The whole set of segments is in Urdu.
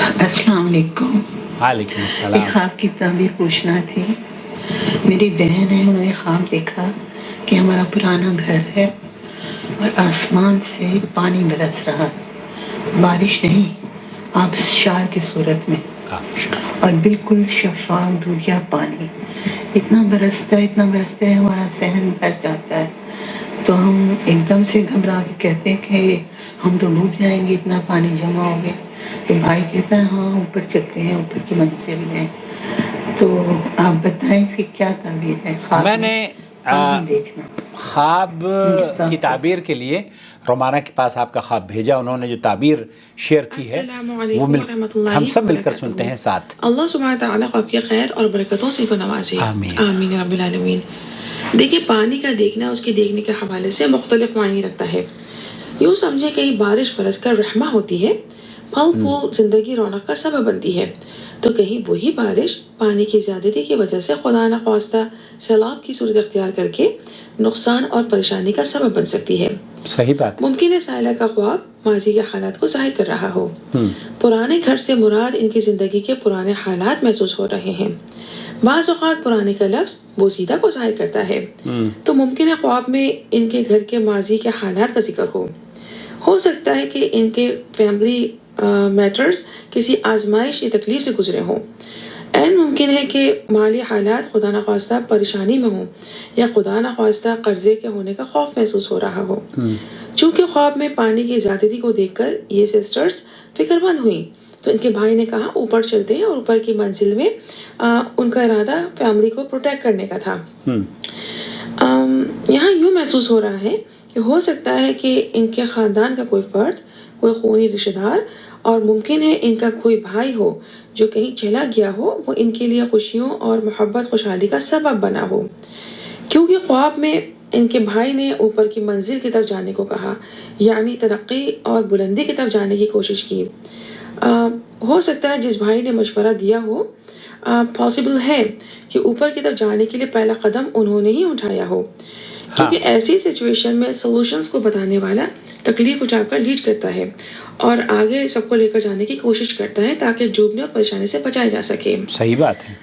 السلام علیکم. وعلیکم ایک السلام. خواب کی تعبیر پوچھنا تھی. میری بہن ہے, انہوں نے خواب دیکھا کہ ہمارا پرانا گھر ہے اور آسمان سے پانی برس رہا, بارش نہیں, آبشار کی صورت میں, اور بالکل شفاف دودھیا پانی اتنا برستا ہے ہمارا ذہن بھر جاتا ہے. تو ہم ایک دم سے گھبرا کے کہتے ہیں کہ ہم تو ڈوب جائیں گے, اتنا پانی جمع ہو گیا. تو بھائی کہتا ہے ہاں اوپر چلتے ہیں, اوپر کی منزل میں. تو آپ بتائیں اس کی کیا تعبیر ہے خواب میں میں نے پانی دیکھنا. خواب کی تعبیر کے لیے رومانہ کے پاس آپ کا خواب بھیجا. انہوں نے جو تعبیر شیئر کی ہے السلام وہ علیکم ورحمۃ اللہ ہم سب مل کر وبرکاتہ. سنتے ہیں ساتھ. اللہ سبحانہ تعالیٰ آپ کی خیر اور برکتوں سے کو نوازے. آمین. آمین رب العالمین. دیکھیے, پانی کا دیکھنا اس کے دیکھنے کے حوالے سے مختلف معنی رکھتا ہے. یوں سمجھے کہیں بارش برس کر رحمہ ہوتی ہے, پھل پھول زندگی رونق کا سبب بنتی ہے, تو کہیں وہی بارش پانی کی زیادتی کی وجہ سے خدا نخواستہ سیلاب کی صورت اختیار کر کے نقصان اور پریشانی کا سبب بن سکتی ہے. صحیح بات. ممکن ہے سائلہ کا خواب ماضی کے حالات کو ظاہر کر رہا ہو. پرانے گھر سے مراد ان کی زندگی کے پرانے حالات محسوس ہو رہے ہیں. بعض اوقات پرانے کا لفظ بوسیدہ کو ظاہر کرتا ہے, تو ممکن ہے خواب میں ان کے گھر کے ماضی کے حالات کا ذکر ہو سکتا ہے کہ ان کے فیملی میٹرز کسی آزمائش یا تکلیف سے گزرے ہوں. این ممکن ہے کہ مالی حالات خدا نخواستہ پریشانی میں ہوں, یا خدا نخواستہ قرضے کے ہونے کا خوف محسوس ہو رہا ہو. چونکہ خواب میں پانی کی زیادتی کو دیکھ کر یہ سسٹرز فکر مند ہوئیں, تو ان کے بھائی نے کہا اوپر چلتے ہیں, اور اوپر کی منزل میں ان کا ارادہ فیملی کو پروٹیکٹ کرنے کا تھا. یہاں یوں محسوس ہو رہا ہے کہ ہو سکتا ہے کہ ان کے خاندان کا کوئی فرد, کوئی خونی رشتہ دار, اور ممکن ہے ان کا کوئی بھائی ہو جو کہیں چلا گیا ہو, وہ ان کے لیے خوشیوں اور محبت خوشحالی کا سبب بنا ہو. کیونکہ خواب میں ان کے بھائی نے اوپر کی منزل کی طرف جانے کو کہا, یعنی ترقی اور بلندی کی طرف جانے کی کوشش کی. ہو سکتا ہے جس بھائی نے مشورہ دیا ہو, پاسبل ہے کہ اوپر کی طرف جانے کے لیے پہلا قدم انہوں نے ہی اٹھایا ہو. کیونکہ ایسی سچویشن میں سولوشنز کو بتانے والا تکلیف اٹھا کر لیڈ کرتا ہے, اور آگے سب کو لے کر جانے کی کوشش کرتا ہے تاکہ ڈوبنے اور پریشانی سے بچایا جا سکے. صحیح بات ہے.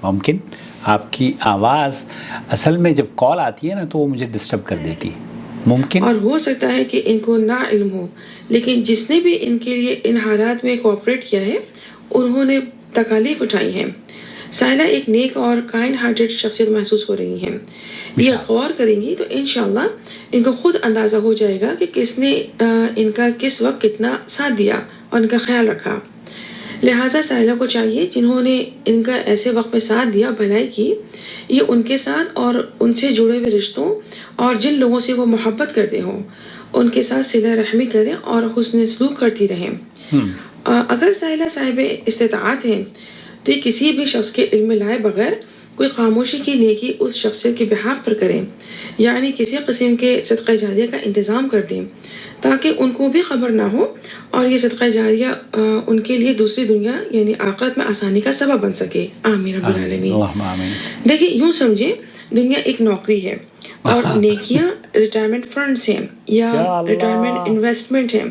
ممکن آپ کی آواز اصل میں جب کال آتی ہے نا تو وہ مجھے ڈسٹرب کر دیتی ہے. ممکن, اور ہو سکتا ہے کہ ان کو نا علم ہو, لیکن جس نے بھی ان کے لیے ان حالات میں کوآپریٹ کیا ہے انہوں نے تکالیف اٹھائی ہیں. سائلہ ایک نیک اور کائنڈ ہارٹڈ شخصیت محسوس ہو رہی ہیں. یہ غور کریں گی تو انشاءاللہ ان کو خود اندازہ ہو جائے گا کہ کس نے ان کا کس وقت کتنا ساتھ دیا اور ان کا خیال رکھا. لہٰذا سائلہ کو چاہیے جنہوں نے ان کا ایسے وقت میں ساتھ دیا, بھلائی کی, یہ ان کے ساتھ اور ان سے جڑے ہوئے رشتوں اور جن لوگوں سے وہ محبت کرتے ہوں ان کے ساتھ صلہ رحمی کریں اور حسن سلوک کرتی رہیں. اگر سائلہ صاحب استطاعت ہیں تو یہ کسی بھی شخص کے علم میں لائے بغیر کوئی خاموشی کی نیکی اس شخصیت کے بہاف پر کریں, یعنی کسی قسم کے صدقہ جاریہ کا انتظام کر دیں تاکہ ان کو بھی خبر نہ ہو, اور یہ صدقہ جاریہ ان کے لیے دوسری دنیا یعنی آخرت میں آسانی کا سبب بن سکے. آمین رب العالمین. دیکھیں, یوں سمجھیں دنیا ایک نوکری ہے اور نیکیاں ریٹائرمنٹ فنڈز ہیں یا ریٹائرمنٹ انویسٹمنٹ ہیں.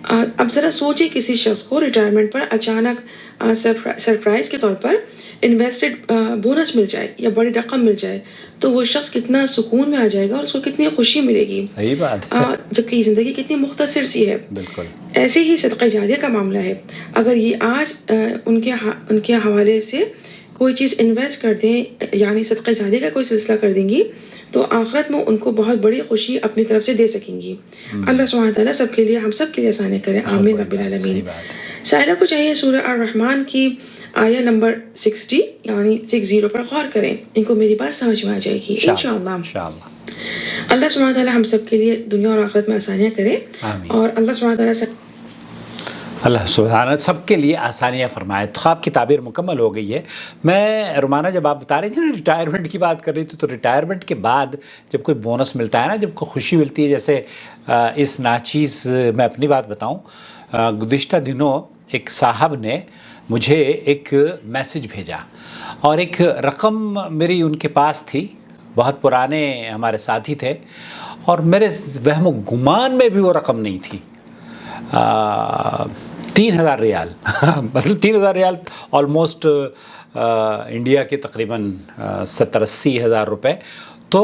اب ذرا سوچیں کسی شخص کو ریٹائرمنٹ پر اچانک سرپرائز کے طور پر انویسٹڈ بونس مل جائے یا بڑی رقم مل جائے, تو وہ شخص کتنا سکون میں آ جائے گا اور اس کو کتنی خوشی ملے گی. صحیح بات ہے. جبکہ زندگی کتنی مختصر سی ہے. بالکل ایسے ہی صدقہ جاریہ کا معاملہ ہے. اگر یہ آج ان کے حوالے سے کوئی چیز انویسٹ کر دیں, یعنی صدقہ جاریہ کا کوئی سلسلہ کر دیں گی, تو آخرت میں ان کو بہت بڑی خوشی اپنی طرف سے دے سکیں گی. اللہ سبحانہ تعالیٰ سب کے لیے, ہم سب کے لیے آسانی کرے. آمین رب العالمین. سائلہ کو چاہیے سورہ الرحمن کی آیہ نمبر 60 یعنی 60 پر غور کریں, ان کو میری بات سمجھ میں آ جائے گی انشاءاللہ. اللہ سبحانہ تعالیٰ ہم سب کے لیے دنیا اور آخرت میں آسانیاں کرے, اور اللہ سبحانہ تعالیٰ سب کے لیے آسانیاں فرمائے. تو خواب کی تعبیر مکمل ہو گئی ہے. میں رومانہ جب آپ بتا رہی تھی نا ریٹائرمنٹ کی بات کر رہی تھی, تو ریٹائرمنٹ کے بعد جب کوئی بونس ملتا ہے نا, جب کوئی خوشی ملتی ہے, جیسے اس ناچیز میں اپنی بات بتاؤں, گزشتہ دنوں ایک صاحب نے مجھے ایک میسج بھیجا, اور ایک رقم میری ان کے پاس تھی, بہت پرانے ہمارے ساتھی تھے, اور میرے وہم و گمان میں بھی وہ رقم نہیں تھی. 3,000 ریال مطلب 3,000 ریال آلموسٹ انڈیا کے تقریباً 70-80 ہزار روپے. تو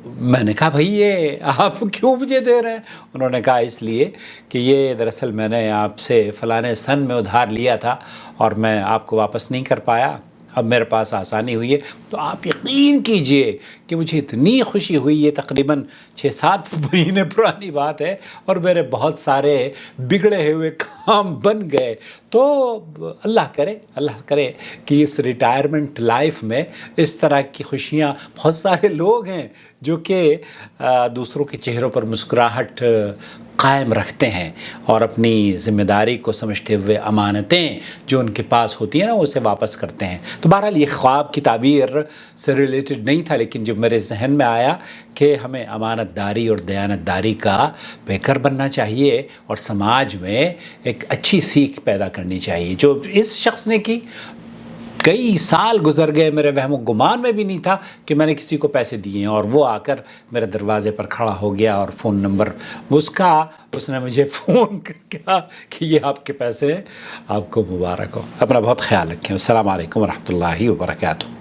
میں نے کہا بھائی یہ آپ کیوں مجھے دے رہے ہیں؟ انہوں نے کہا اس لیے کہ یہ دراصل میں نے آپ سے فلاں سن میں ادھار لیا تھا اور میں آپ کو واپس نہیں کر پایا، اب میرے پاس آسانی ہوئی ہے. تو آپ یقین کیجئے کہ مجھے اتنی خوشی ہوئی، یہ تقریباً 6-7 مہینے پرانی بات ہے، اور میرے بہت سارے بگڑے ہوئے کام بن گئے. تو اللہ کرے کہ اس ریٹائرمنٹ لائف میں اس طرح کی خوشیاں، بہت سارے لوگ ہیں جو کہ دوسروں کے چہروں پر مسکراہٹ قائم رکھتے ہیں اور اپنی ذمہ داری کو سمجھتے ہوئے امانتیں جو ان کے پاس ہوتی ہیں نا اسے واپس کرتے ہیں. تو بہرحال یہ خواب کی تعبیر سے ریلیٹڈ نہیں تھا، لیکن جو میرے ذہن میں آیا کہ ہمیں امانت داری اور دیانت داری کا پیکر بننا چاہیے اور سماج میں ایک اچھی سیکھ پیدا کرنی چاہیے جو اس شخص نے کی. کئی سال گزر گئے، میرے وہم و گمان میں بھی نہیں تھا کہ میں نے کسی کو پیسے دیے ہیں، اور وہ آ کر میرے دروازے پر کھڑا ہو گیا اور فون نمبر اس نے مجھے فون کر کہا کہ یہ آپ کے پیسے ہیں، آپ کو مبارک ہو. اپنا بہت خیال رکھیں. السلام علیکم ورحمۃ اللہ وبرکاتہ.